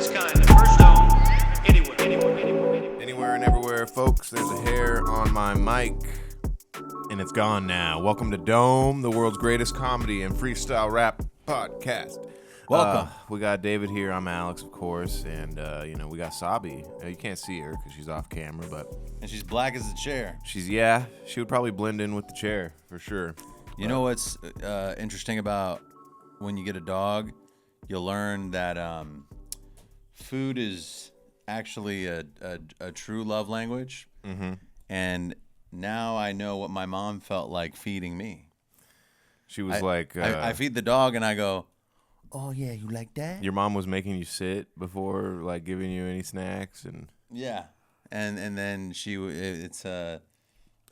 its kind. The first dome Anywhere and everywhere, folks. There's a hair on my mic, and it's gone now. Welcome to Dome, the world's greatest comedy and freestyle rap podcast. Welcome. We got David here. I'm Alex, of course, and we got Sabi. You can't see her because she's off camera, but And she's black as a chair. she would probably blend in with the chair for sure. You know what's interesting about when you get a dog? You'll learn that food is actually a true love language. Mm-hmm. And now I know what my mom felt like feeding me. She was I feed the dog and I go, "Oh yeah, you like that?" Your mom was making you sit before, like giving you any snacks, and Yeah, and then it's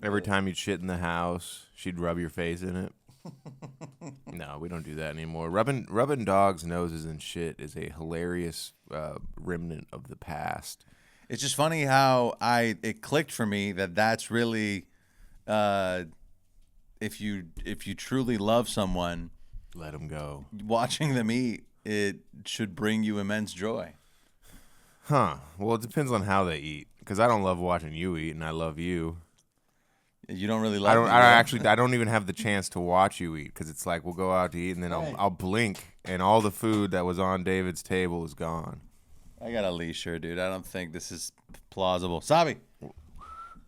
every time you'd shit in the house, she'd rub your face in it. No, we don't do that anymore. Rubbing dogs' noses and shit is a hilarious remnant of the past. It's just funny how it clicked for me that that's really, if you truly love someone, Let them go. watching them eat, it should bring you immense joy. Huh. Well, it depends on how they eat. Because I don't love watching you eat, and I love you. You don't really love me, I don't even have the chance to watch you eat, because it's like we'll go out to eat, and then Right. I'll blink, and all the food that was on David's table is gone. I got a leash here, dude. I don't think this is plausible. Sabi.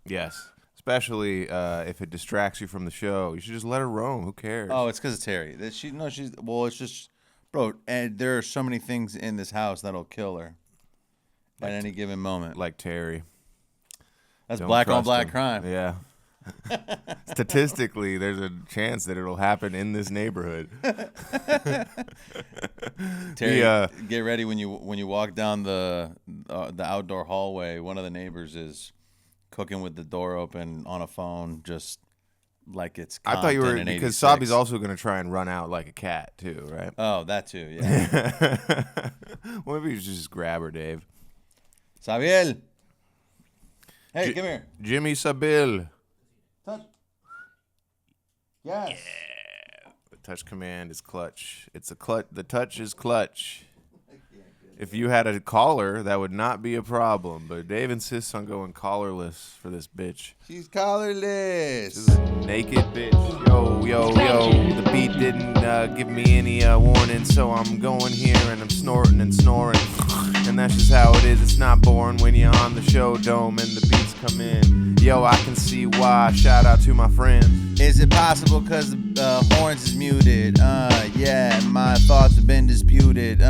Yes. Especially if it distracts you from the show. You should just let her roam. Who cares? Oh, it's because it's Terry. It's just, bro. And there are so many things in this house that'll kill her at any given moment. Like Terry. That's Don't black on trust black him. crime. Yeah. Statistically, there's a chance that it'll happen in this neighborhood. Terry, get ready when you walk down the outdoor hallway. One of the neighbors is cooking with the door open on a phone, just like it's. I thought you were, Compton in because 86. Sabi's also going to try and run out like a cat too, right? Oh, that too. Yeah. Well, maybe you should just grab her, Dave. Sabiel. Hey, come here. Jimmy Sabil. Touch. Yes. The touch command is clutch. It's a clutch. The touch is clutch. If you had a collar, that would not be a problem. But Dave insists on going collarless for this bitch. She's collarless. This is a naked bitch. Yo, yo, yo. The beat didn't give me any warning, so I'm going here and I'm snorting and snoring. And that's just how it is. It's not boring when you're on the show, Dome, and the beats come in. Yo, I can see why. Shout out to my friends. Is it possible because the horns is muted? Yeah, my thoughts have been disputed.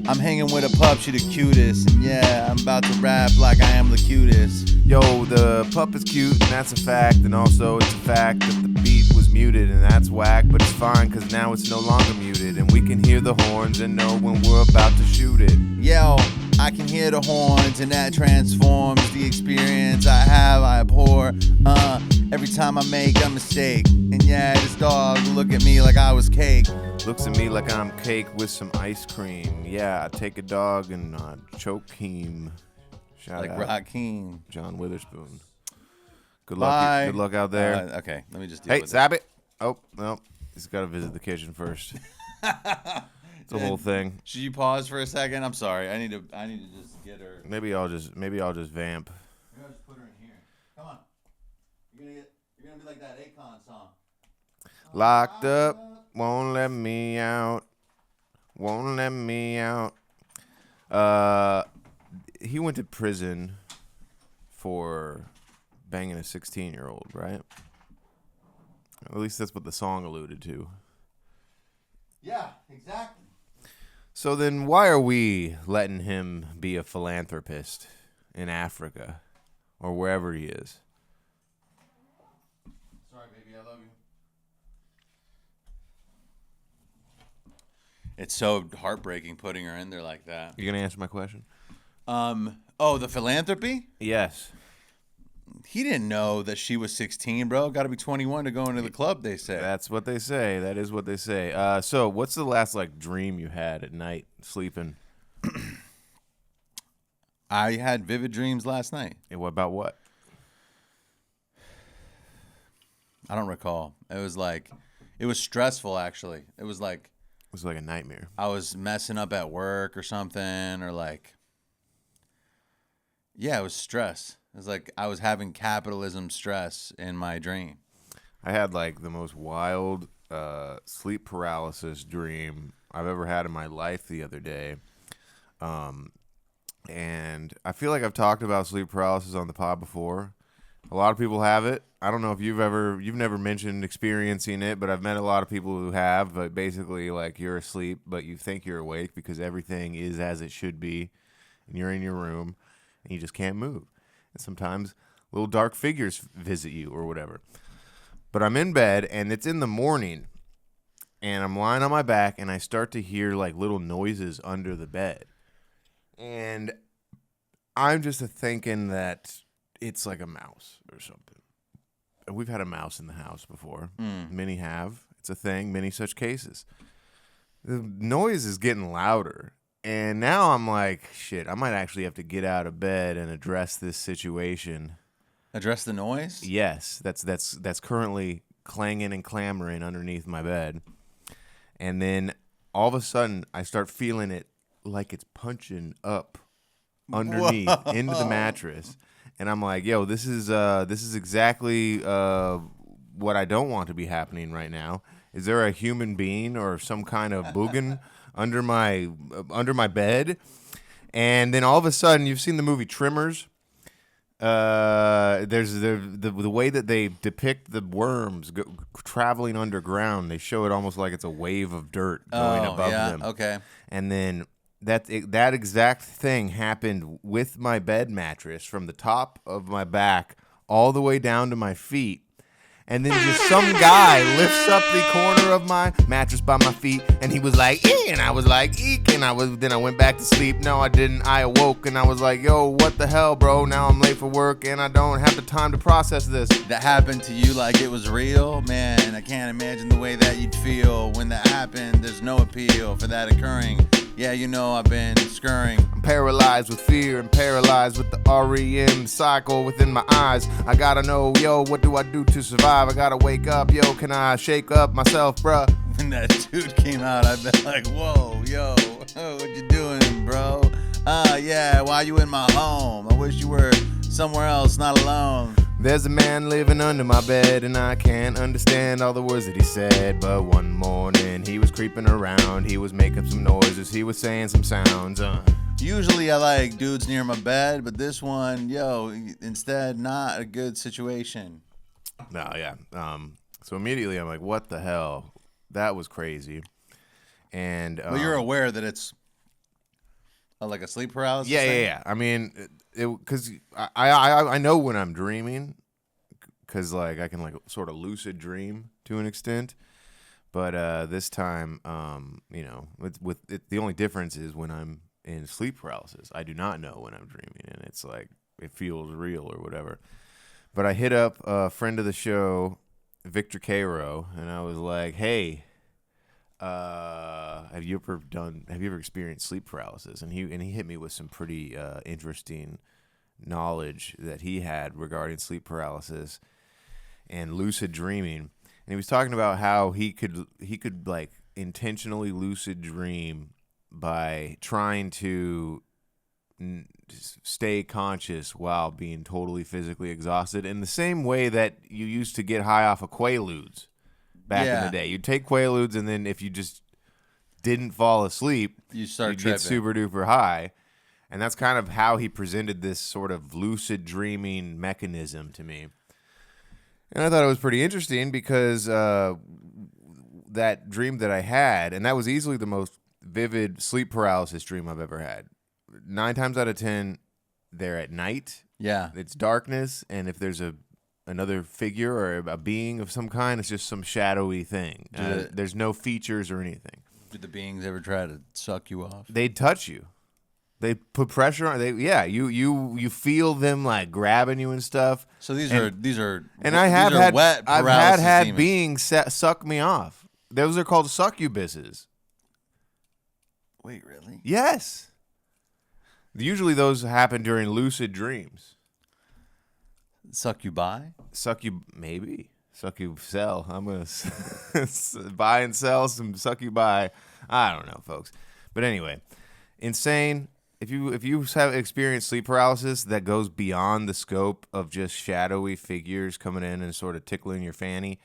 I'm hanging with a pup, she the cutest. And yeah, I'm about to rap like I am the cutest. Yo, the pup is cute, and that's a fact. And also, it's a fact that the beat was muted, and that's whack. But it's fine, because now it's no longer muted. And we can hear the horns and know when we're about to shoot it. Yo, I can hear the horns, and that transforms the experience I have, I abhor. Every time I make a mistake. And yeah, this dog look at me like I was cake. Looks at me like I'm cake with some ice cream. Yeah, I take a dog and choke him. Shout Like out Raheem. John Witherspoon. Good Bye. luck. Good luck out there. Okay, let me just deal Hey, with Zab it. Oh, no. He's got to visit the kitchen first. It's a whole thing. Should you pause for a second? I'm sorry. I need to just get her. Maybe I'll just vamp. Maybe I'll just put her in here. Come on. You're gonna be like that Akon song. Locked up, won't let me out. Won't let me out. He went to prison for banging a 16-year-old, right? At least that's what the song alluded to. Yeah, exactly. So then why are we letting him be a philanthropist in Africa or wherever he is? Sorry, baby, I love you. It's so heartbreaking putting her in there like that. You going to answer my question? The philanthropy? Yes. He didn't know that she was 16, bro. Got to be 21 to go into the club, they say. That's what they say. That is what they say. So what's the last dream you had at night sleeping? I had vivid dreams last night. And what about what? I don't recall. It was stressful, actually. It was was like a nightmare. I was messing up at work or something, or like, yeah, it was stress. It was like I was having capitalism stress in my dream. I had like the most wild sleep paralysis dream I've ever had in my life the other day. And I feel like I've talked about sleep paralysis on the pod before. A lot of people have it. I don't know if you've never mentioned experiencing it, but I've met a lot of people who have. But basically, like, you're asleep, but you think you're awake because everything is as it should be, and you're in your room, and you just can't move. And sometimes little dark figures visit you or whatever. But I'm in bed, and it's in the morning, and I'm lying on my back, and I start to hear like little noises under the bed. And I'm just thinking that it's like a mouse or something. We've had a mouse in the house before. Many have. It's a thing. Many such cases. The noise is getting louder. And now I'm like, shit, I might actually have to get out of bed and address this situation. Address the noise? Yes, that's currently clanging and clamoring underneath my bed. And then all of a sudden, I start feeling it like it's punching up underneath into the mattress, and I'm like, "Yo, this is exactly what I don't want to be happening right now." Is there a human being or some kind of boogan under my bed? And then all of a sudden, you've seen the movie Tremors. There's the way that they depict the worms traveling underground. They show it almost like it's a wave of dirt going above them. Okay. And then that exact thing happened with my bed mattress from the top of my back all the way down to my feet. And then just some guy lifts up the corner of my mattress by my feet, and he was like, "Eek," and I was like, "Eek," and then I went back to sleep. No, I didn't. I awoke, and I was like, "Yo, what the hell, bro? Now I'm late for work, and I don't have the time to process this." That happened to you like it was real? Man, I can't imagine the way that you'd feel when that happened. There's no appeal for that occurring. Yeah, you know I've been scurrying. I'm paralyzed with fear and paralyzed with the REM cycle within my eyes. I gotta know, yo, what do I do to survive? I gotta wake up, yo, can I shake up myself, bruh? When that dude came out, I've been like, whoa, yo, what you doing, bro? Yeah, why you in my home? I wish you were somewhere else, not alone. There's a man living under my bed, and I can't understand all the words that he said. But one morning, he was creeping around, he was making some noises, he was saying some sounds. Usually I like dudes near my bed, but this one, yo, instead, not a good situation. No, yeah. So immediately I'm like, what the hell? That was crazy. And Well, you're aware that it's like a sleep paralysis yeah, thing? yeah. I mean, because I know when I'm dreaming, because like I can like sort of lucid dream to an extent. But this time, the only difference is when I'm in sleep paralysis, I do not know when I'm dreaming, and it's like it feels real or whatever. But I hit up a friend of the show, Victor Cairo, and I was like, "Hey, have you ever experienced sleep paralysis?" And he hit me with some pretty interesting knowledge that he had regarding sleep paralysis and lucid dreaming. And he was talking about how he could like intentionally lucid dream by trying to stay conscious while being totally physically exhausted, in the same way that you used to get high off of Quaaludes back in the day. You'd take Quaaludes, and then if you just didn't fall asleep, you'd get super duper high. And that's kind of how he presented this sort of lucid dreaming mechanism to me. And I thought it was pretty interesting because that dream that I had, and that was easily the most vivid sleep paralysis dream I've ever had. 9 times out of 10, they're at night. Yeah. It's darkness, and if there's another figure or a being of some kind, it's just some shadowy thing. There's no features or anything. Did the beings ever try to suck you off? They'd touch you. They put pressure on. You feel them like grabbing you and stuff. So these are and I have had wet I've had demons. beings suck me off. Those are called succubuses. Wait, really? Yes. Usually those happen during lucid dreams. Suck you by? Maybe. Suck you sell. I'm gonna buy and sell some suck you by. I don't know, folks. But anyway, insane. If you have experienced sleep paralysis that goes beyond the scope of just shadowy figures coming in and sort of tickling your fanny,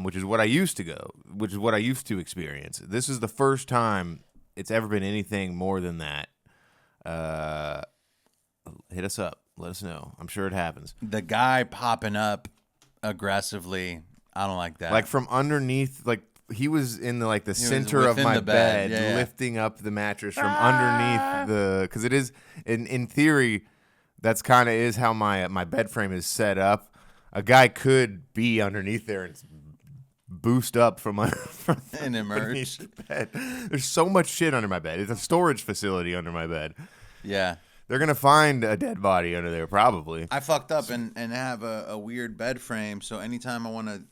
which is what I used to experience. This is the first time it's ever been anything more than that. Hit us up. Let us know. I'm sure it happens. The guy popping up aggressively, I don't like that. Like from underneath, like he was in the center of my bed, lifting up the mattress from underneath because it is in theory, that's kind of is how my bed frame is set up. A guy could be underneath there and boost up from and emerge. The bed. There's so much shit under my bed. It's a storage facility under my bed. Yeah. They're going to find a dead body under there, probably. I fucked up and have a weird bed frame, so anytime I want to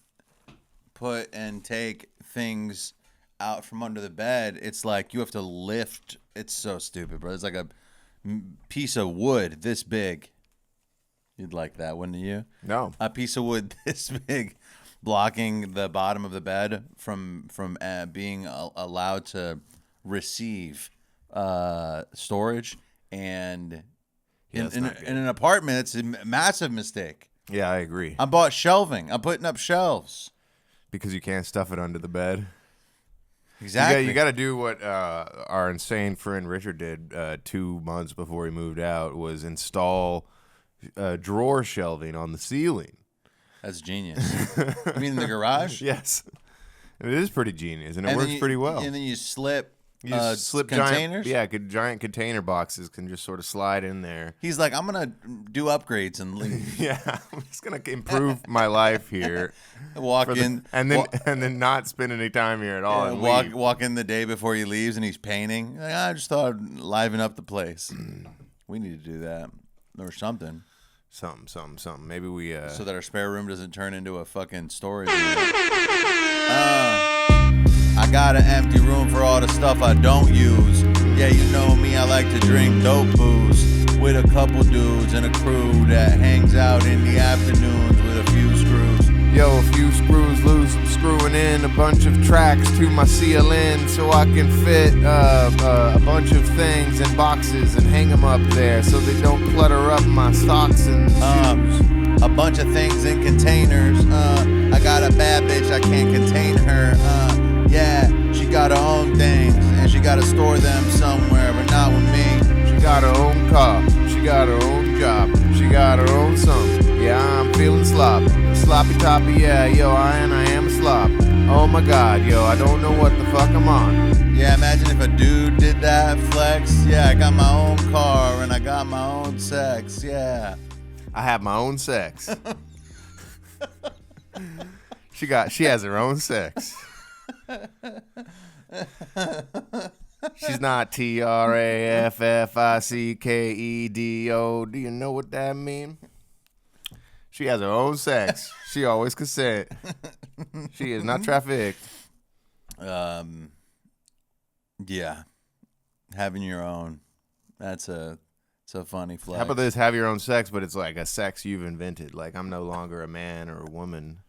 put and take things out from under the bed, it's like you have to lift. It's so stupid, bro. It's like a piece of wood this big. You'd like that, wouldn't you? No. A piece of wood this big blocking the bottom of the bed from being allowed to receive storage. And in an apartment, it's a massive mistake. Yeah, I agree. I bought shelving. I'm putting up shelves. Because you can't stuff it under the bed. Exactly. You got to do what our insane friend Richard did 2 months before he moved out, was install drawer shelving on the ceiling. That's genius. You mean in the garage? Yes. It is pretty genius, and it works pretty well. And then you slip slip containers? Giant container boxes can just sort of slide in there. He's like, I'm going to do upgrades and leave. Yeah, I'm just going to improve my life here. Walk in. And then not spend any time here at all. Yeah, walk in the day before he leaves and he's painting. Like, I just thought I'd liven up the place. We need to do that or something. Something. Maybe we... So that our spare room doesn't turn into a fucking storage room. I got an empty room for all the stuff I don't use. Yeah, you know me, I like to drink dope booze with a couple dudes and a crew that hangs out in the afternoons with a few screws. Yo, a few screws loose, I'm screwing in a bunch of tracks to my CLN so I can fit a bunch of things in boxes and hang them up there so they don't clutter up my socks and shoes. A bunch of things in containers. I got a bad bitch, I can't contain her. Yeah, she got her own things and she gotta store them somewhere, but not with me. She got her own car, she got her own job, she got her own something. Yeah, I'm feeling sloppy toppy, yeah, yo, I am a slop. Oh my god, yo, I don't know what the fuck I'm on. Yeah, imagine if a dude did that flex. Yeah, I got my own car and I got my own sex, yeah. I have my own sex. She has her own sex. She's not TRAFFICKEDO. Do you know what that means? She has her own sex. She always consent. She is not trafficked. Yeah. Having your own. It's a funny flex. How about this? Have your own sex, but it's like a sex you've invented. Like, I'm no longer a man or a woman.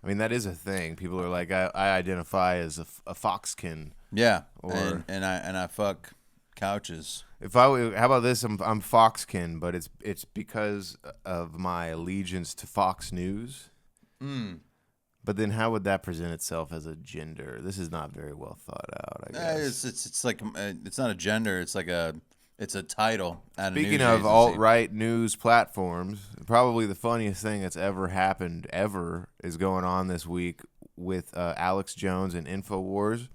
I mean, that is a thing. People are like, I identify as a foxkin. Yeah, or and I fuck couches. How about this? I'm foxkin, but it's because of my allegiance to Fox News. But then, how would that present itself as a gender? This is not very well thought out, I guess. It's like it's not a gender. It's like it's a title. Speaking of alt-right news platforms, probably the funniest thing that's ever happened is going on this week with Alex Jones and InfoWars.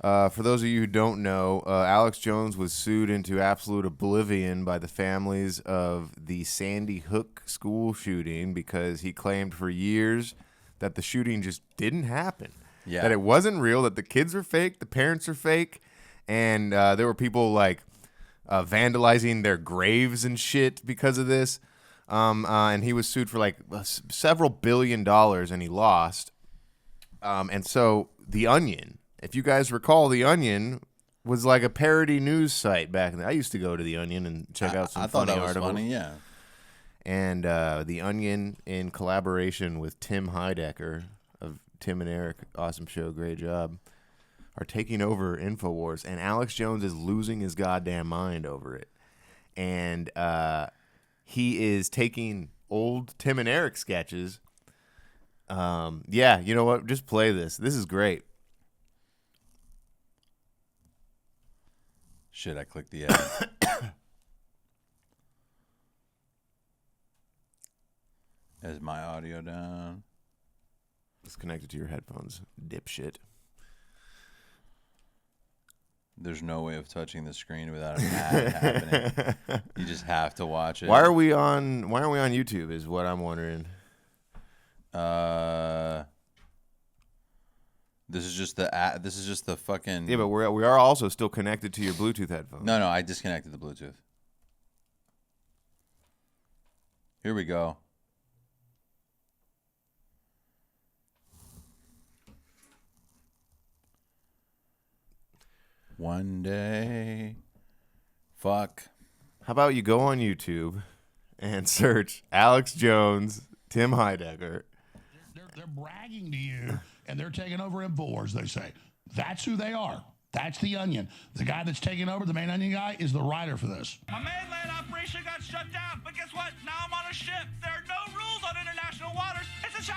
For those of you who don't know, Alex Jones was sued into absolute oblivion by the families of the Sandy Hook school shooting because he claimed for years that the shooting just didn't happen. Yeah. That it wasn't real, that the kids are fake, the parents are fake, and there were people like vandalizing their graves and shit because of this. And he was sued for like several $1 billion and he lost. And so The Onion, if you guys recall, The Onion was like a parody news site back then. I used to go to The Onion and check out some funny articles. I thought that was funny, yeah. And The Onion, in collaboration with Tim Heidecker of Tim and Eric, awesome show, great job, are taking over InfoWars, and Alex Jones is losing his goddamn mind over it. And he is taking old Tim and Eric sketches. Yeah, you know what? Just play this. This is great. Shit, I clicked the ad. Is my audio down? It's connected to your headphones, dipshit. There's no way of touching the screen without an ad happening. You just have to watch it. Why are we on YouTube is what I'm wondering. This is just the ad, this is just the fucking. Yeah, but we are also still connected to your Bluetooth headphones. No, I disconnected the Bluetooth. Here we go. One day. Fuck. How about you go on YouTube and search Alex Jones, Tim Heidecker. They're bragging to you, and they're taking over InfoWars, they say. That's who they are. That's the Onion. The guy that's taking over, the main Onion guy, is the writer for this. My mainland operation got shut down, but guess what? Now I'm on a ship. There are no rules on international waters. It's a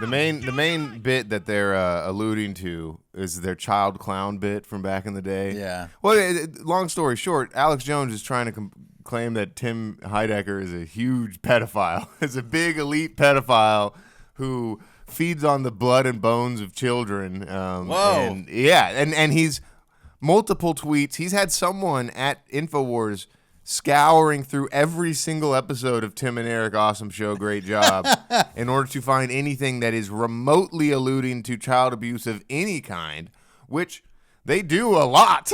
The main bit that they're alluding to is their child clown bit from back in the day. Yeah. Well, long story short, Alex Jones is trying to claim that Tim Heidecker is a huge pedophile. Is a big elite pedophile who feeds on the blood and bones of children. Whoa. And he's multiple tweets. He's had someone at InfoWars scouring through every single episode of Tim and Eric Awesome Show, Great Job, in order to find anything that is remotely alluding to child abuse of any kind, which they do a lot.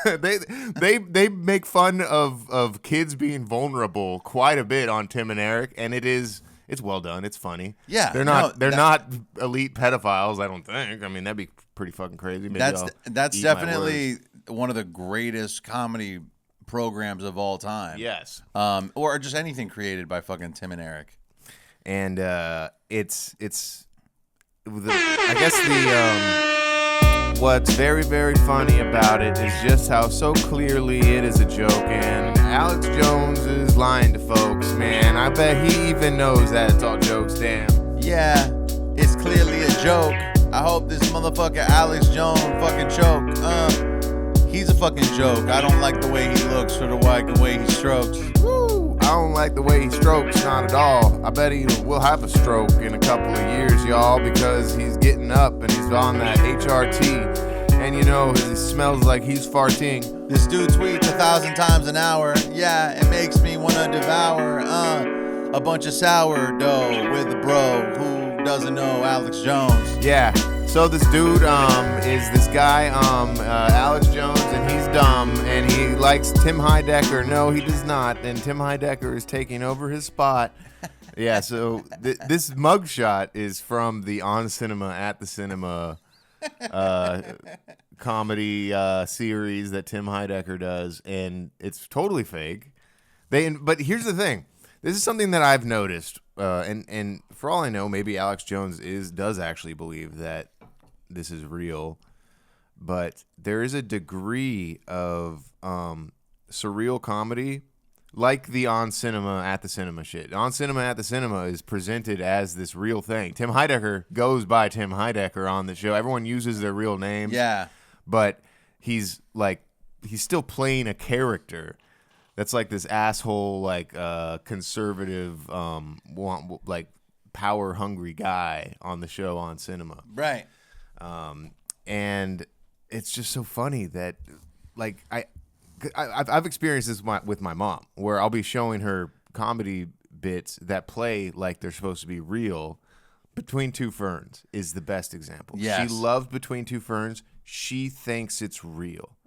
they make fun of kids being vulnerable quite a bit on Tim and Eric, and it's well done. It's funny. Yeah, they're not elite pedophiles. I don't think. I mean, that'd be pretty fucking crazy. Maybe that's definitely one of the greatest comedy programs of all time. Yes. Or just anything created by fucking Tim and Eric. And it's I guess what's very, very funny about it is just how so clearly it is a joke, and Alex Jones is lying to folks, man. I bet he even knows that it's all jokes, damn. Yeah, it's clearly a joke. I hope this motherfucker Alex Jones fucking choke. He's a fucking joke. I don't like the way he looks or the way he strokes. Woo! I don't like the way he strokes, not at all. I bet he will have a stroke in a couple of years, y'all, because he's getting up and he's on that HRT. And you know, he smells like he's farting. This dude tweets 1,000 times an hour. Yeah, it makes me want to devour a bunch of sourdough with a bro who doesn't know Alex Jones. Yeah. So this dude is this guy, Alex Jones, and he's dumb, and he likes Tim Heidecker. No, he does not, and Tim Heidecker is taking over his spot. Yeah, so this mugshot is from the On Cinema, At the Cinema comedy series that Tim Heidecker does, and it's totally fake. But here's the thing. This is something that I've noticed, and for all I know, maybe Alex Jones does actually believe that this is real, but there is a degree of surreal comedy, like the On Cinema, At the Cinema shit. On Cinema, At the Cinema is presented as this real thing. Tim Heidecker goes by Tim Heidecker on the show. Everyone uses their real names. Yeah. But he's still playing a character that's like this asshole, like conservative, like power hungry guy on the show On Cinema. Right. And it's just so funny that, like, I've experienced this with my mom, where I'll be showing her comedy bits that play like they're supposed to be real. Between Two Ferns is the best example. Yes. She loves Between Two Ferns. She thinks it's real.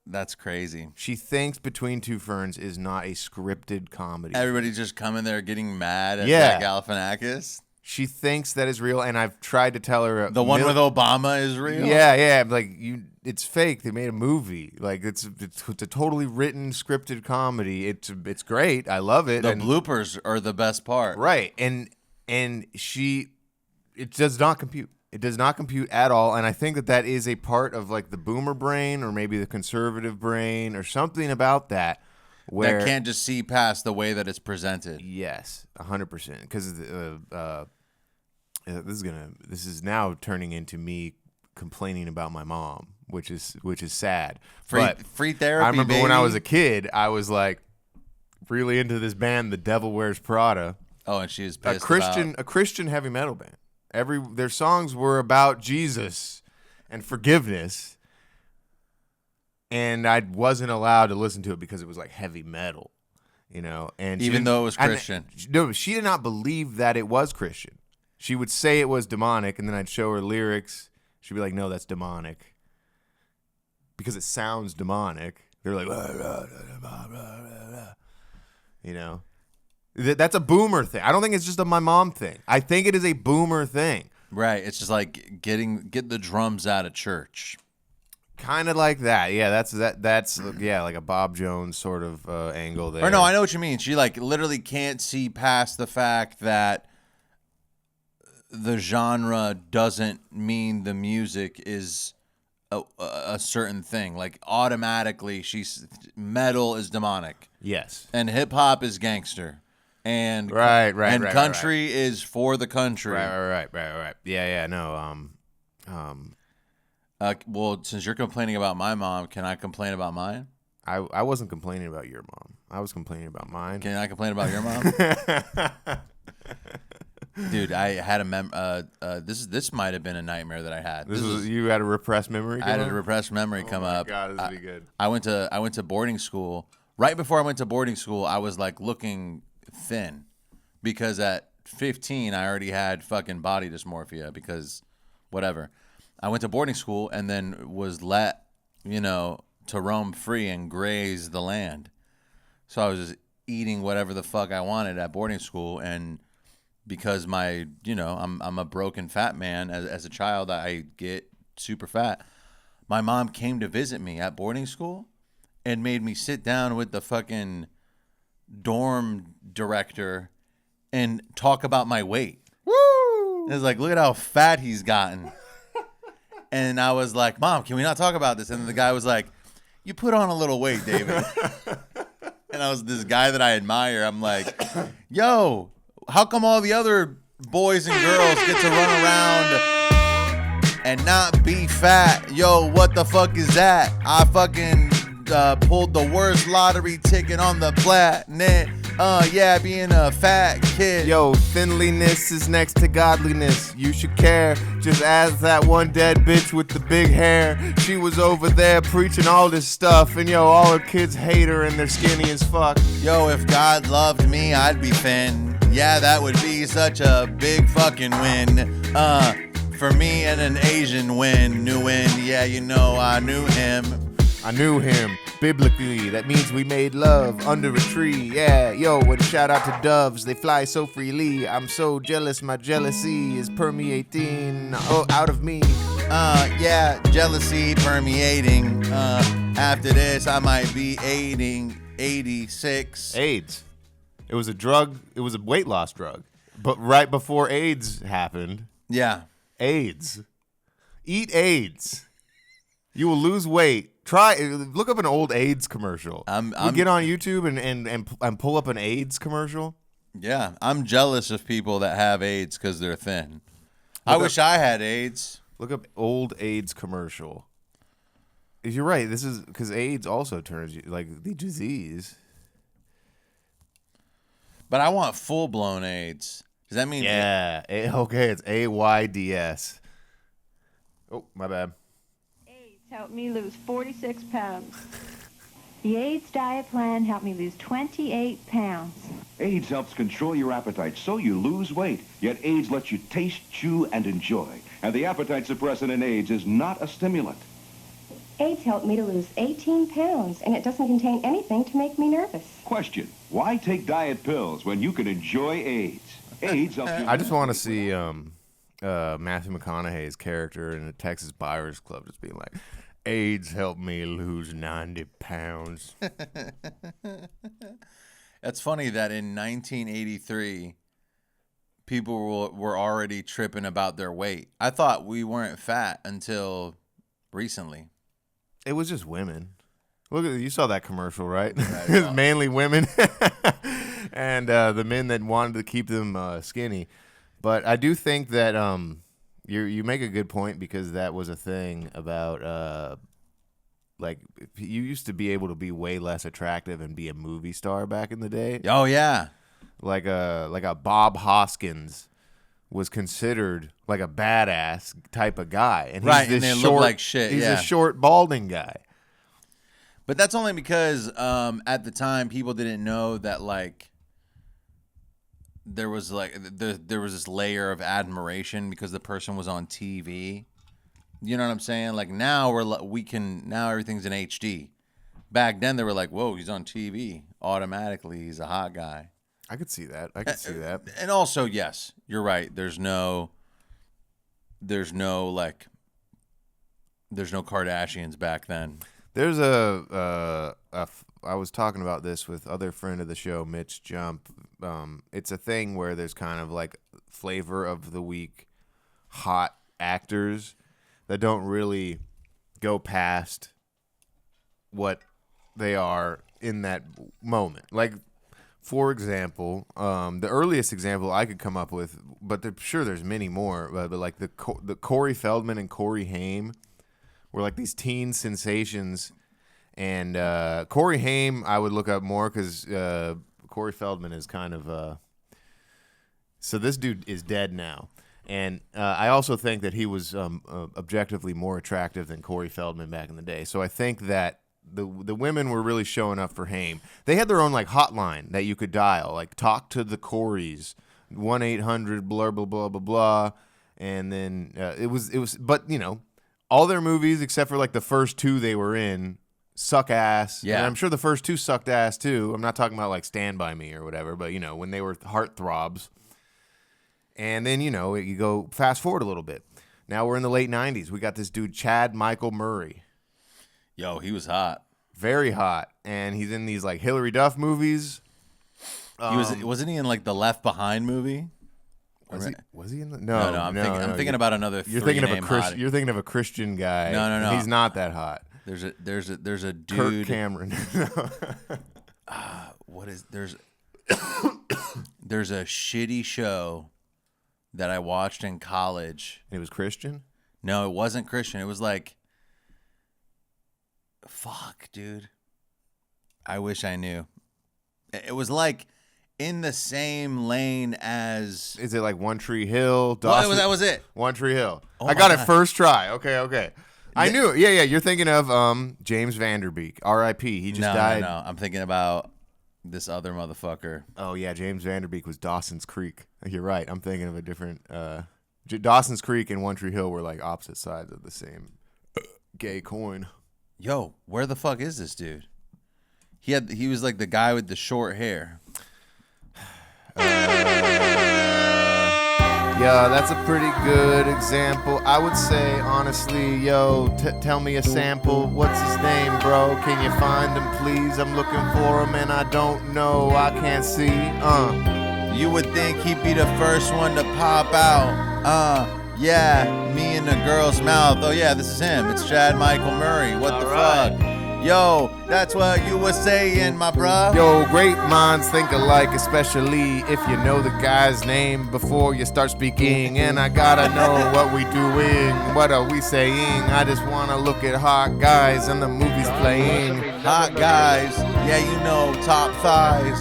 That's crazy. She thinks Between Two Ferns is not a scripted comedy. Everybody just coming there getting mad at Zach Galifianakis. She thinks that is real, and I've tried to tell her the one with Obama is real. Yeah, like it's fake. They made a movie. Like it's a totally written, scripted comedy. It's great. I love it. The bloopers are the best part. Right, and And it does not compute. It does not compute at all. And I think that is a part of like the boomer brain or maybe the conservative brain or something about that. Where that can't just see past the way that it's presented. Yes, 100%. Because this is now turning into me complaining about my mom, which is sad. Free therapy. I remember baby. when I was a kid, I was like really into this band, The Devil Wears Prada. Oh, and she was pissed a Christian heavy metal band. Their songs were about Jesus and forgiveness, and I wasn't allowed to listen to it because it was like heavy metal, you know. And even though it was Christian, no, she did not believe that it was Christian. She would say it was demonic, and then I'd show her lyrics. She'd be like, "No, that's demonic," because it sounds demonic. They're like, you know. That's a boomer thing. I don't think it's just my mom thing. I think it is a boomer thing. right? It's just like get the drums out of church. Kind of like that. Yeah, that's yeah, like a Bob Jones sort of angle there. Or no, I know what you mean. She like literally can't see past the fact that the genre doesn't mean the music is a certain thing. Like automatically, metal is demonic. Yes. And hip hop is gangster. And right, country is for the country. Right. Yeah, no. Well, since you're complaining about my mom, can I complain about mine? I wasn't complaining about your mom. I was complaining about mine. Can I complain about your mom? Dude, I had this might have been a nightmare that I had. You had a repressed memory. I had a repressed memory come up. Oh my God, this would be good. I went to boarding school. Right before I went to boarding school, I was like looking thin because at 15 I already had fucking body dysmorphia because whatever. I went to boarding school and then was let, to roam free and graze the land. So I was just eating whatever the fuck I wanted at boarding school, and because I'm a broken fat man as a child, I get super fat. My mom came to visit me at boarding school and made me sit down with the fucking dorm director and talk about my weight. Woo! It was like, look at how fat he's gotten. And I was like, Mom, can we not talk about this? And the guy was like, you put on a little weight, David. And I was this guy that I admire. I'm like, yo, how come all the other boys and girls get to run around and not be fat? Yo, what the fuck is that? I fucking pulled the worst lottery ticket on the planet. Yeah, being a fat kid. Yo, thinliness is next to godliness. You should care. Just ask that one dead bitch with the big hair. She was over there preaching all this stuff, and yo, all her kids hate her and they're skinny as fuck. Yo, if God loved me, I'd be thin. Yeah, that would be such a big fucking win. For me and an Asian new win. Yeah, I knew him. I knew him biblically. That means we made love under a tree. Yeah, yo, and shout out to doves. They fly so freely. I'm so jealous. My jealousy is permeating out of me. Yeah, jealousy permeating. After this, I might be 86. AIDS. It was a drug. It was a weight loss drug. But right before AIDS happened. Yeah. AIDS. Eat AIDS. You will lose weight. Look up an old AIDS commercial. We get on YouTube and pull up an AIDS commercial. Yeah, I'm jealous of people that have AIDS because they're thin. I wish I had AIDS. Look up old AIDS commercial. You're right. This is because AIDS also turns you like the disease. But I want full blown AIDS. Does that mean? Yeah. Okay. It's AIDS. Oh, my bad. Helped me lose 46 pounds. The AIDS diet plan helped me lose 28 pounds. AIDS helps control your appetite so you lose weight. Yet AIDS lets you taste, chew, and enjoy. And the appetite suppressant in AIDS is not a stimulant. AIDS helped me to lose 18 pounds, and it doesn't contain anything to make me nervous. Question: why take diet pills when you can enjoy AIDS? AIDS helps you... I just want to see Matthew McConaughey's character in the Texas Buyers Club just being like, AIDS helped me lose 90 pounds. That's funny that in 1983, people were already tripping about their weight. I thought we weren't fat until recently. It was just women. Look at you saw that commercial, right? It was mainly women, and the men that wanted to keep them skinny. But I do think that you make a good point, because that was a thing about like you used to be able to be way less attractive and be a movie star back in the day. Oh yeah, like a Bob Hoskins was considered like a badass type of guy, and he's this and they short, look like shit. He's a short, balding guy. But that's only because at the time people didn't know that like there was this layer of admiration because the person was on TV. You know what I'm saying? Like now now everything's in HD. Back then they were like, whoa, he's on TV. Automatically he's a hot guy. I could see that. I could see that. And also, yes, you're right. There's no Kardashians back then. There's I was talking about this with other friend of the show, Mitch Jump. It's a thing where there's kind of like flavor of the week hot actors that don't really go past what they are in that moment. Like, for example, the earliest example I could come up with, but sure there's many more, but like the Corey Feldman and Corey Haim were like these teen sensations. And Corey Haim I would look up more because Corey Feldman is kind of so this dude is dead now. And I also think that he was objectively more attractive than Corey Feldman back in the day. So I think that the women were really showing up for Haim. They had their own like hotline that you could dial, like talk to the Coreys, 1-800 blah blah blah blah blah. And then it was, but you know, all their movies except for like the first two they were in suck ass. Yeah, and I'm sure the first two sucked ass too. I'm not talking about like Stand By Me or whatever, but you know, when they were heartthrobs. And then, you know, you go fast forward a little bit. Now we're in the late 90s. We got this dude, Chad Michael Murray. Yo, he was hot. Very hot. And he's in these, like, Hillary Duff movies. Wasn't he in, like, the Left Behind movie? Was he in the... No, I'm thinking about another you're thinking of hottie. You're thinking of a Christian guy. No. He's not that hot. There's a dude... Kirk Cameron. There's a shitty show that I watched in college. It was Christian? No, it wasn't Christian. It was like, fuck, dude. I wish I knew. It was like in the same lane as... Is it like One Tree Hill? Dawson? That was it. One Tree Hill. Oh I got God. it first try. Okay. I knew it. Yeah. You're thinking of James Vanderbeek. R.I.P. He just died. No. I'm thinking about this other motherfucker. Oh, yeah. James Vanderbeek was Dawson's Creek. You're right. I'm thinking of a different... Dawson's Creek and One Tree Hill were like opposite sides of the same gay coin. Yo, where the fuck is this dude? He was like the guy with the short hair. Yeah, that's a pretty good example. I would say, honestly, yo, tell me a sample. What's his name, bro? Can you find him, please? I'm looking for him and I don't know. I can't see. You would think he'd be the first one to pop out. Yeah, me in the girl's mouth. Oh yeah, this is him. It's Chad Michael Murray. What the fuck? Yo, that's what you were saying, my bruh. Yo, great minds think alike, especially if you know the guy's name before you start speaking. And I gotta know what we doing, what are we saying? I just wanna look at hot guys and the movies playing. Hot guys, yeah, you know, top thighs.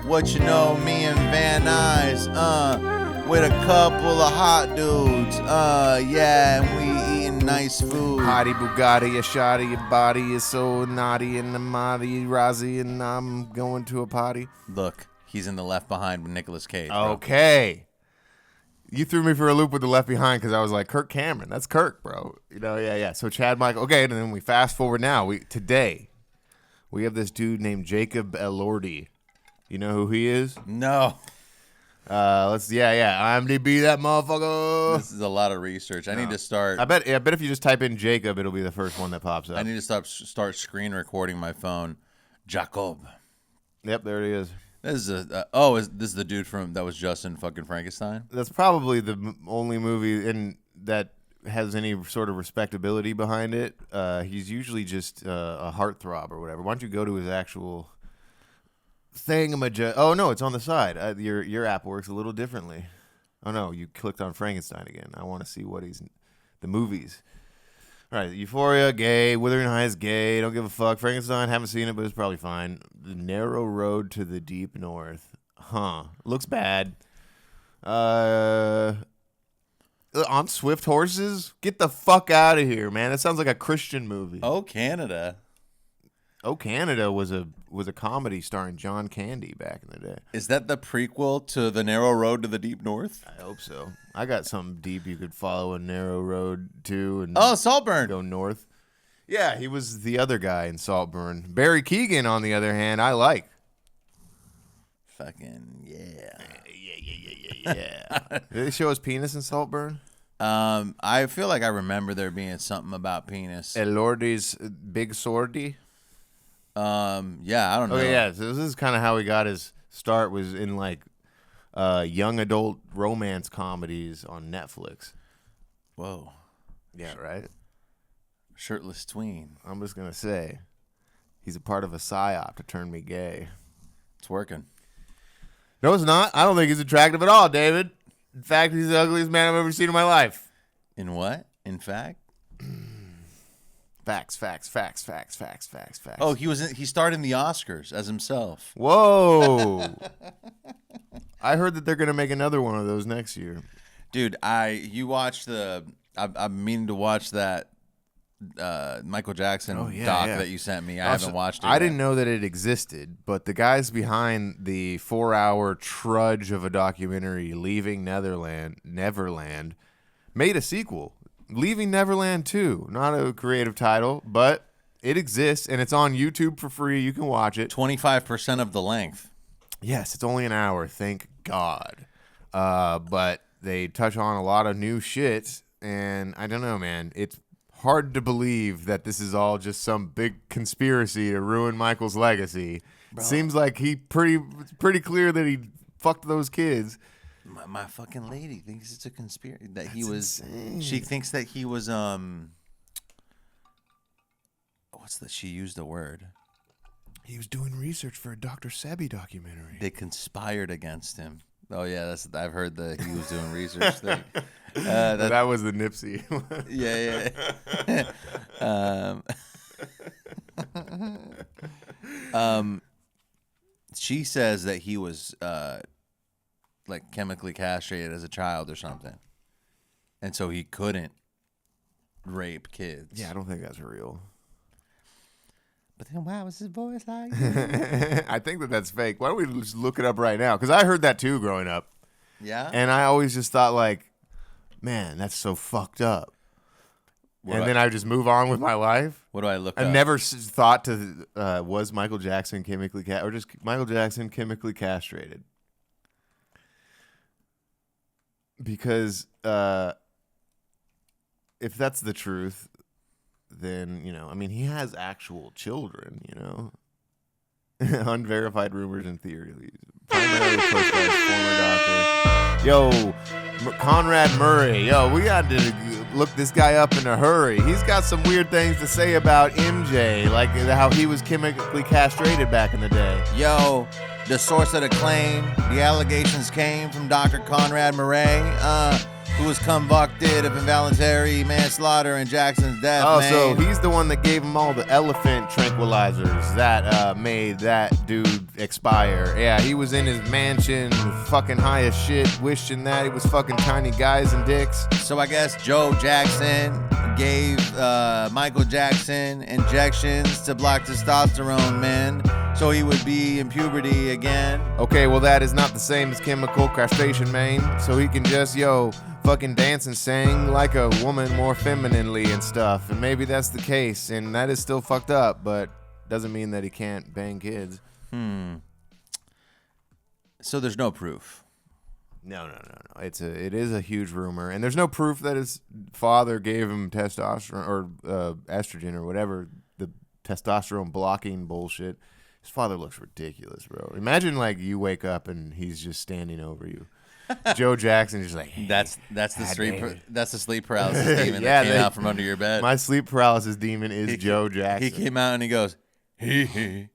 What you know, me and Van Nuys, with a couple of hot dudes. Yeah, and we eating nice food. Hottie Bugatti, a shoddy, your body is so naughty and the mighty Rozzy, and I'm going to a potty. Look, he's in the Left Behind with Nicolas Cage. Bro. Okay. You threw me for a loop with the Left Behind because I was like, Kirk Cameron, that's Kirk, bro. You know, yeah. So Chad Michael, okay, and then we fast forward now. Today, we have this dude named Jacob Elordi. You know who he is? No. IMDb that motherfucker. This is a lot of research. I need to start. I bet if you just type in Jacob, it'll be the first one that pops up. I need to start screen recording my phone. Jacob. Yep, there it is. This is this is the dude that was just in fucking Frankenstein? That's probably the only movie that has any sort of respectability behind it. He's usually just a heartthrob or whatever. Why don't you go to his actual thingamajig? Oh no, it's on the side. Your app works a little differently. Oh no, you clicked on Frankenstein again. I want to see what the movies. All right, Euphoria, gay. Wuthering Heights, gay. Don't give a fuck. Frankenstein, haven't seen it, but it's probably fine. The Narrow Road to the Deep North. Looks bad. On swift horses? Get the fuck out of here, man. That sounds like a Christian movie. Oh, Canada. Oh, Canada was a comedy starring John Candy back in the day. Is that the prequel to The Narrow Road to the Deep North? I hope so. I got something deep you could follow a narrow road to. And Saltburn. Go north. Yeah, he was the other guy in Saltburn. Barry Keoghan, on the other hand, I like. Fucking yeah. Yeah. Did they show his penis in Saltburn? I feel like I remember there being something about penis. El Lordy's big sortie? Yeah, I don't know. Okay, yeah. So this is kind of how he got his start, was in like young adult romance comedies on Netflix. Whoa. Yeah, right? Shirtless tween. I'm just going to say, he's a part of a psyop to turn me gay. It's working. No, it's not. I don't think he's attractive at all, David. In fact, he's the ugliest man I've ever seen in my life. In what? In fact? Facts. Oh, he starred in the Oscars as himself. Whoa. I heard that they're going to make another one of those next year. Dude, you watched I'm meaning to watch that Michael Jackson doc that you sent me. I haven't watched it I yet. didn't know that it existed, but the guys behind the 4-hour trudge of a documentary, Leaving Neverland, made a sequel. Leaving Neverland 2. Not a creative title, but it exists, and it's on YouTube for free. You can watch it. 25% of the length. Yes, it's only an hour, thank God. But they touch on a lot of new shit, and I don't know, man. It's hard to believe that this is all just some big conspiracy to ruin Michael's legacy. Bro. Seems like it's pretty clear that he fucked those kids. My fucking lady thinks it's a conspiracy that That's insane. She thinks that he was she used a word. He was doing research for a Dr. Sebi documentary. They conspired against him. Oh yeah, I've heard that he was doing research thing. That was the Nipsey. Yeah. She says that he was like chemically castrated as a child or something, and so he couldn't rape kids. Yeah, I don't think that's real. But then why was his voice like I think that's fake. Why don't we just look it up right now? Because I heard that too growing up. Yeah? And I always just thought like, man, that's so fucked up. Then I just move on with my life. What do I look up? I never thought to, was Michael Jackson chemically or just Michael Jackson chemically castrated? Because if that's the truth, then, he has actual children, Unverified rumors and theories. Primarily pushed by his former doctor. Yo, Conrad Murray. Yo, we got to look this guy up in a hurry. He's got some weird things to say about MJ, like how he was chemically castrated back in the day. Yo, the source of the claim, the allegations came from Dr. Conrad Murray, who was convicted of involuntary manslaughter in Jackson's death. Oh, man. So he's the one that gave him all the elephant tranquilizers that made that dude expire. Yeah, he was in his mansion, fucking high as shit, wishing that he was fucking tiny guys and dicks. So I guess Joe Jackson gave Michael Jackson injections to block testosterone, man, so he would be in puberty again. Okay, well that is not the same as chemical castration, man. So he can just, fucking dance and sing like a woman more femininely and stuff. And maybe that's the case, and that is still fucked up, but doesn't mean that he can't bang kids. So there's no proof. No. It is a huge rumor, and there's no proof that his father gave him testosterone or estrogen or whatever, the testosterone blocking bullshit. His father looks ridiculous, bro. Imagine like you wake up and he's just standing over you. Joe Jackson just like, hey, That's the sleep paralysis demon Yeah, that came out from under your bed. my sleep paralysis demon is Joe Jackson. He came out and he goes, hey.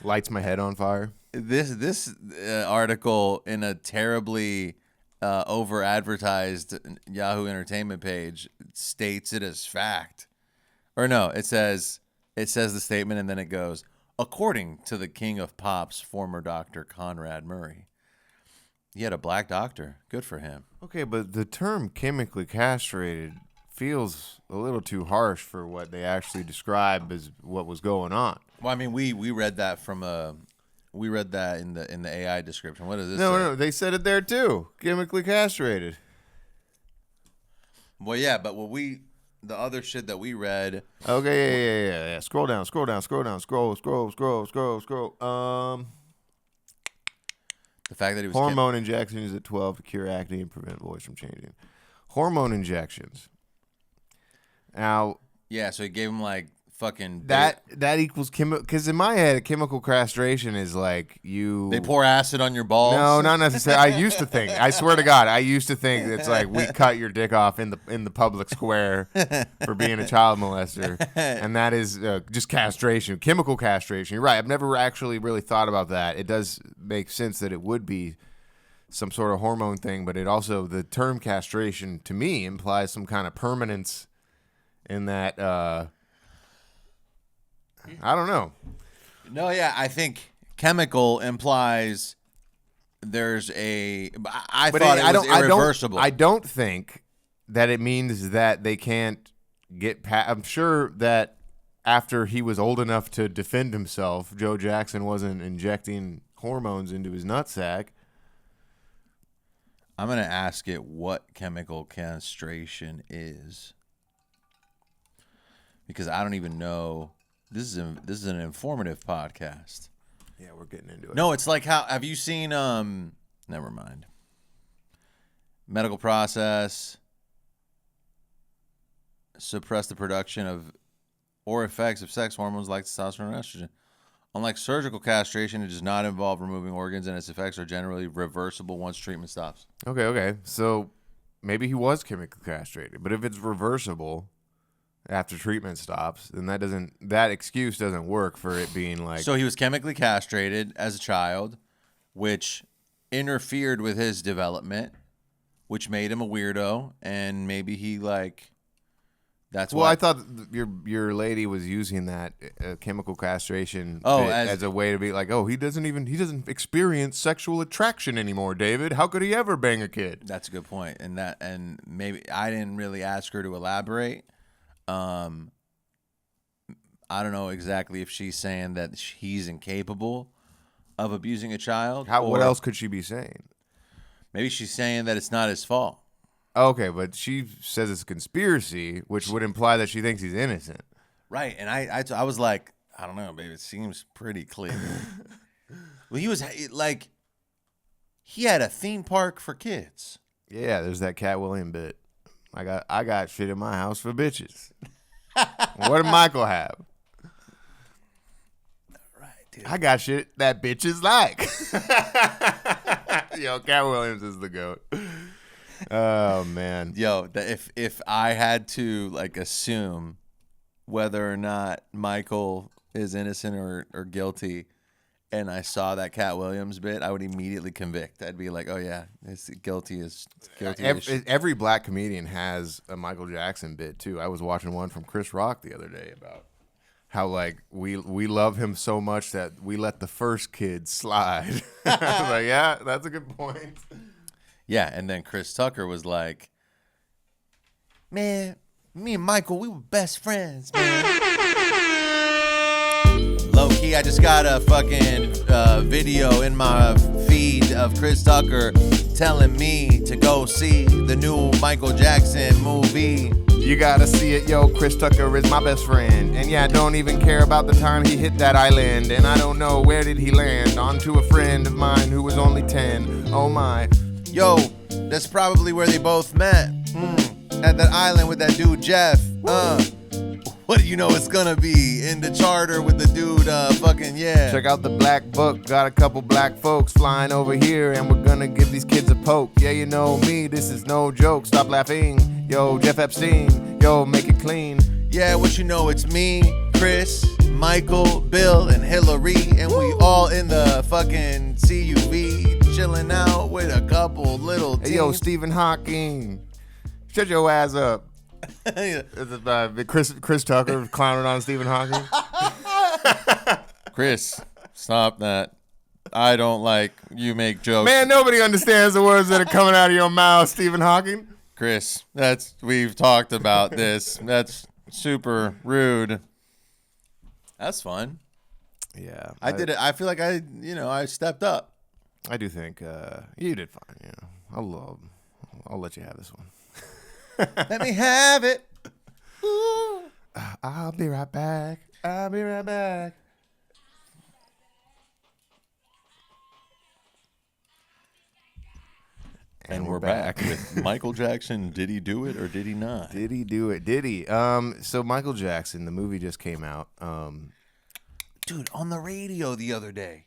Lights my head on fire. This article in a terribly over advertised Yahoo Entertainment page states it as fact. Or no, it says the statement and then it goes, according to the king of pop's former doctor Conrad Murray. He had a black doctor. Good for him. Okay, but the term chemically castrated feels a little too harsh for what they actually describe as what was going on. Well, I mean, we read that in the AI description. What is this? No, they said it there too. Chemically castrated. Well, yeah, but the other shit that we read. Okay, yeah. Scroll down. The fact that he was hormone injections at 12 to cure acne and prevent voice from changing. Hormone injections. Now, yeah, so he gave him like fucking that equals chemical. Because in my head, chemical castration is like they pour acid on your balls. No, not necessarily. I used to think. I swear to God, I used to think it's like we cut your dick off in the public square for being a child molester, and that is just castration, chemical castration. You're right. I've never actually really thought about that. It does make sense that it would be some sort of hormone thing, but it also, the term castration to me implies some kind of permanence in that. I don't know. No, yeah, I think chemical implies there's a. I thought it was irreversible. I don't think that it means that they can't get past. I'm sure that after he was old enough to defend himself, Joe Jackson wasn't injecting hormones into his nutsack. I'm going to ask it what chemical castration is, because I don't even know. This is an informative podcast. Yeah, we're getting into it. No, it's like have you seen never mind. Medical process suppress the production of or effects of sex hormones like testosterone and estrogen. Unlike surgical castration, it does not involve removing organs, and its effects are generally reversible once treatment stops. Okay. So maybe he was chemically castrated, but if it's reversible after treatment stops, then that excuse doesn't work for it being like. So he was chemically castrated as a child, which interfered with his development, which made him a weirdo, and maybe he like. That's well, I thought your lady was using that chemical castration as a way to be like, oh, he doesn't experience sexual attraction anymore, David. How could he ever bang a kid? That's a good point, and maybe I didn't really ask her to elaborate. I don't know exactly if she's saying that he's incapable of abusing a child. What else could she be saying? Maybe she's saying that it's not his fault. Okay, but she says it's a conspiracy, which would imply that she thinks he's innocent. Right, and I was like, I don't know, baby. It seems pretty clear. Well, he was like, he had a theme park for kids. Yeah, there's that Cat William bit. I got shit in my house for bitches. What did Michael have? Right, dude. I got shit that bitches like. Yo, Cat Williams is the GOAT. Oh man. Yo, if I had to like assume whether or not Michael is innocent or guilty, and I saw that Cat Williams bit, I would immediately convict. I'd be like, oh yeah, it's guilty as guilty. Every black comedian has a Michael Jackson bit too. I was watching one from Chris Rock the other day about how like we love him so much that we let the first kid slide. I was like, yeah, that's a good point. Yeah, and then Chris Tucker was like, man, me and Michael, we were best friends, man. Low-key, I just got a fucking video in my feed of Chris Tucker telling me to go see the new Michael Jackson movie. You gotta see it, yo. Chris Tucker is my best friend. And yeah, I don't even care about the time he hit that island. And I don't know where did he land. Onto a friend of mine who was only 10. Oh my. Yo, that's probably where they both met. At that island with that dude Jeff. What do you know it's gonna be? In the charter with the dude, fucking, yeah. Check out the black book. Got a couple black folks flying over here, and we're gonna give these kids a poke. Yeah, you know me, this is no joke. Stop laughing. Yo, Jeff Epstein. Yo, make it clean. Yeah, what you know, it's me, Chris, Michael, Bill, and Hillary, and we all in the fucking CUV, chilling out with a couple little teens. Hey, yo, Stephen Hawking. Shut your ass up. Chris Tucker clowning on Stephen Hawking. Chris, stop that. I don't like you make jokes. Man, nobody understands the words that are coming out of your mouth, Stephen Hawking. Chris, we've talked about this. That's super rude. That's fun. Yeah. I did it. I feel like I stepped up. I do think you did fine. Yeah. I'll let you have this one. Let me have it. Ooh. I'll be right back. I'll be right back. And we're back with Michael Jackson. Did he do it or did he not? Did he do it? Did he? So Michael Jackson, the movie just came out. Dude, on the radio the other day.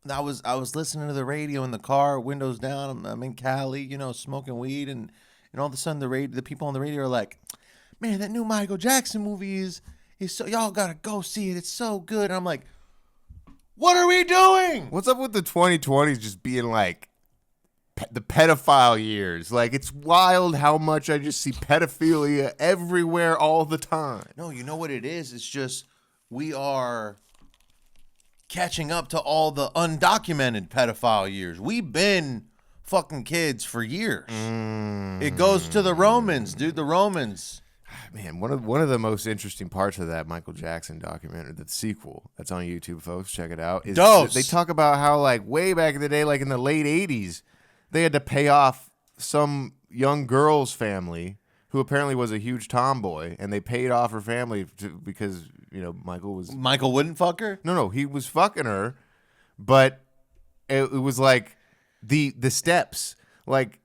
I was listening to the radio in the car, windows down. I'm in Cali, smoking weed, and all of a sudden the people on the radio are like, "Man, that new Michael Jackson movie is so, y'all gotta go see it. It's so good." And I'm like, "What are we doing?" What's up with the 2020s just being like the pedophile years? Like, it's wild how much I just see pedophilia everywhere all the time. No, you know what it is? It's just we are catching up to all the undocumented pedophile years. We've been fucking kids for years. It goes to the Romans, dude. The Romans. Man, one of the most interesting parts of that Michael Jackson documentary, the sequel that's on YouTube, folks, check it out. Is they talk about how, like, way back in the day, like in the late 80s, they had to pay off some young girl's family who apparently was a huge tomboy, and they paid off her family because Michael wouldn't fuck her? No, he was fucking her, but it was like the steps, like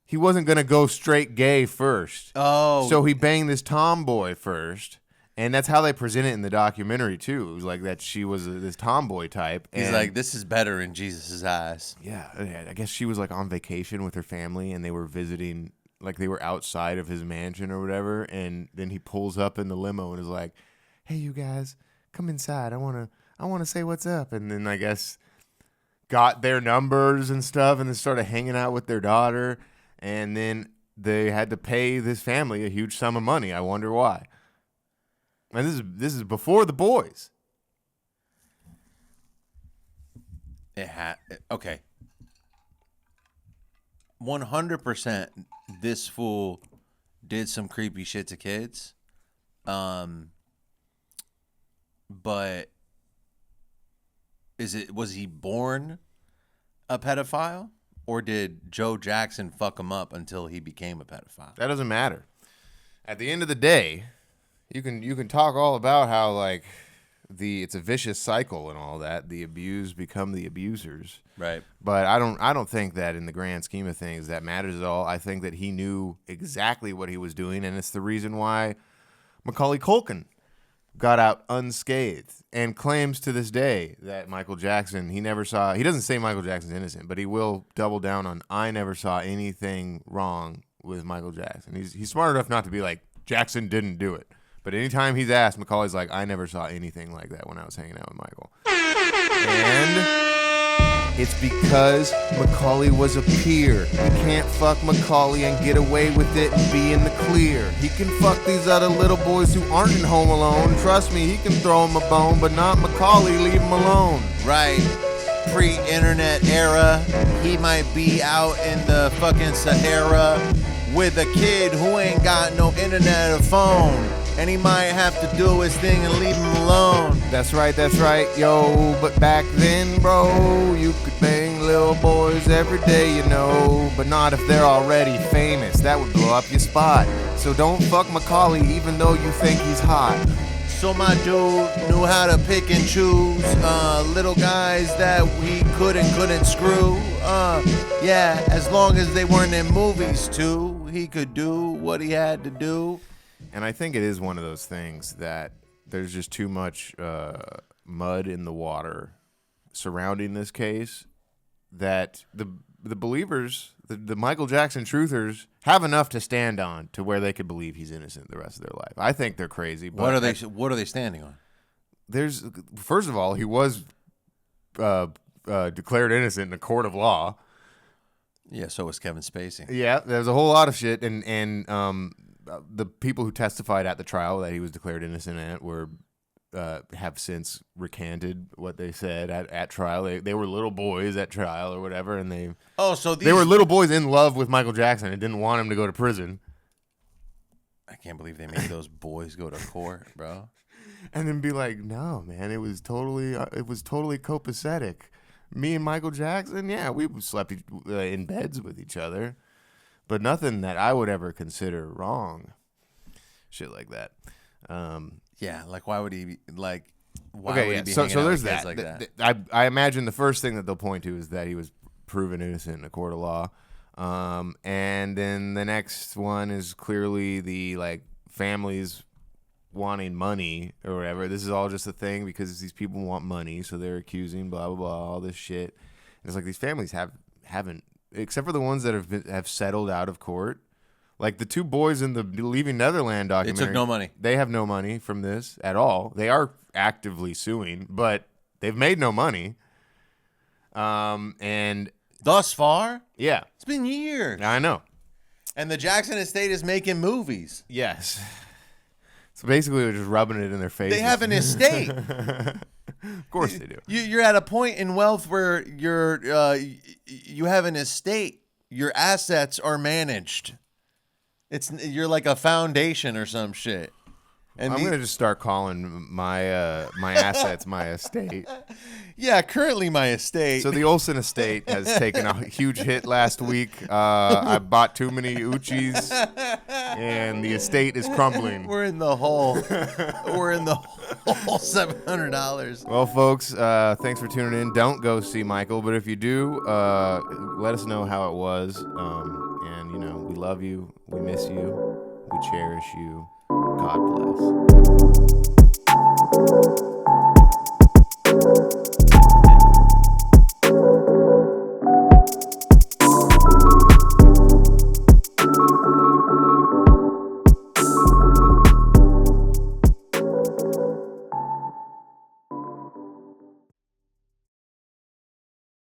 he wasn't gonna go straight gay first. Oh, so he banged this tomboy first, and that's how they present it in the documentary too. It was like that she was this tomboy type. He's like, this is better in Jesus' eyes. Yeah, I guess she was like on vacation with her family, and they were visiting, like they were outside of his mansion or whatever, and then he pulls up in the limo and is like, "Hey, you guys, come inside. I wanna say what's up." And then I guess got their numbers and stuff, and then started hanging out with their daughter. And then they had to pay this family a huge sum of money. I wonder why. And this is before the boys. Okay. 100% this fool did some creepy shit to kids. But was he born a pedophile, or did Joe Jackson fuck him up until he became a pedophile? That doesn't matter. At the end of the day, you can talk all about how, like, it's a vicious cycle and all that. The abused become the abusers. Right. But I don't think that in the grand scheme of things that matters at all. I think that he knew exactly what he was doing, and it's the reason why Macaulay Culkin got out unscathed and claims to this day that Michael Jackson, he doesn't say Michael Jackson's innocent, but he will double down on, "I never saw anything wrong with Michael Jackson." He's smart enough not to be like, Jackson didn't do it. But anytime he's asked, Macaulay's like, "I never saw anything like that when I was hanging out with Michael." And it's because Macaulay was a peer. You can't fuck Macaulay and get away with it and be in the clear. He can fuck these other little boys who aren't in Home Alone. Trust me, he can throw him a bone, but not Macaulay. Leave him alone. Right. Pre-internet era, he might be out in the fucking Sahara with a kid who ain't got no internet or phone. And he might have to do his thing and leave him alone. That's right, yo. But back then, bro, you could bang little boys every day, but not if they're already famous. That would blow up your spot. So don't fuck Macaulay even though you think he's hot. So my dude knew how to pick and choose little guys that he couldn't screw. Yeah, as long as they weren't in movies too, he could do what he had to do. And I think it is one of those things that there's just too much mud in the water surrounding this case that the believers, the Michael Jackson truthers, have enough to stand on to where they could believe he's innocent the rest of their life. I think they're crazy. But What are they standing on? First of all, he was declared innocent in a court of law. Yeah, so was Kevin Spacey. Yeah, there's a whole lot of shit, and the people who testified at the trial that he was declared innocent at were have since recanted what they said at trial. They were little boys at trial or whatever, and they were little boys in love with Michael Jackson and didn't want him to go to prison. I can't believe they made those boys go to court, bro. And then be like, no, man, it was totally copacetic. Me and Michael Jackson, yeah, we slept in beds with each other, but nothing that I would ever consider wrong. Shit like that. Yeah, like why would he be like? Why Okay, would yeah. he be So hanging out there's with kids that. like that? I imagine the first thing that they'll point to is that he was proven innocent in a court of law, and then the next one is clearly the like families wanting money or whatever. This is all just a thing because these people want money, so they're accusing blah blah blah all this shit. And it's like these families haven't, except for the ones that have settled out of court. Like the two boys in the Leaving Neverland documentary, They took no money. They have no money from this at all. They are actively suing, but they've made no money. And Thus far, yeah, it's been years. I know. And the Jackson estate is making movies. Yes. So basically, they're just rubbing it in their face. They have an estate. Of course they do. You're at a point in wealth where you have an estate. Your assets are managed. You're like a foundation or some shit. And I'm gonna just start calling my assets my estate. Yeah, currently my estate. So the Olsen estate has taken a huge hit last week. I bought too many Uchis, and the estate is crumbling. We're in the hole. We're in the hole. $700. Well, folks, thanks for tuning in. Don't go see Michael, but if you do, let us know how it was. And we love you. We miss you. We cherish you. God bless.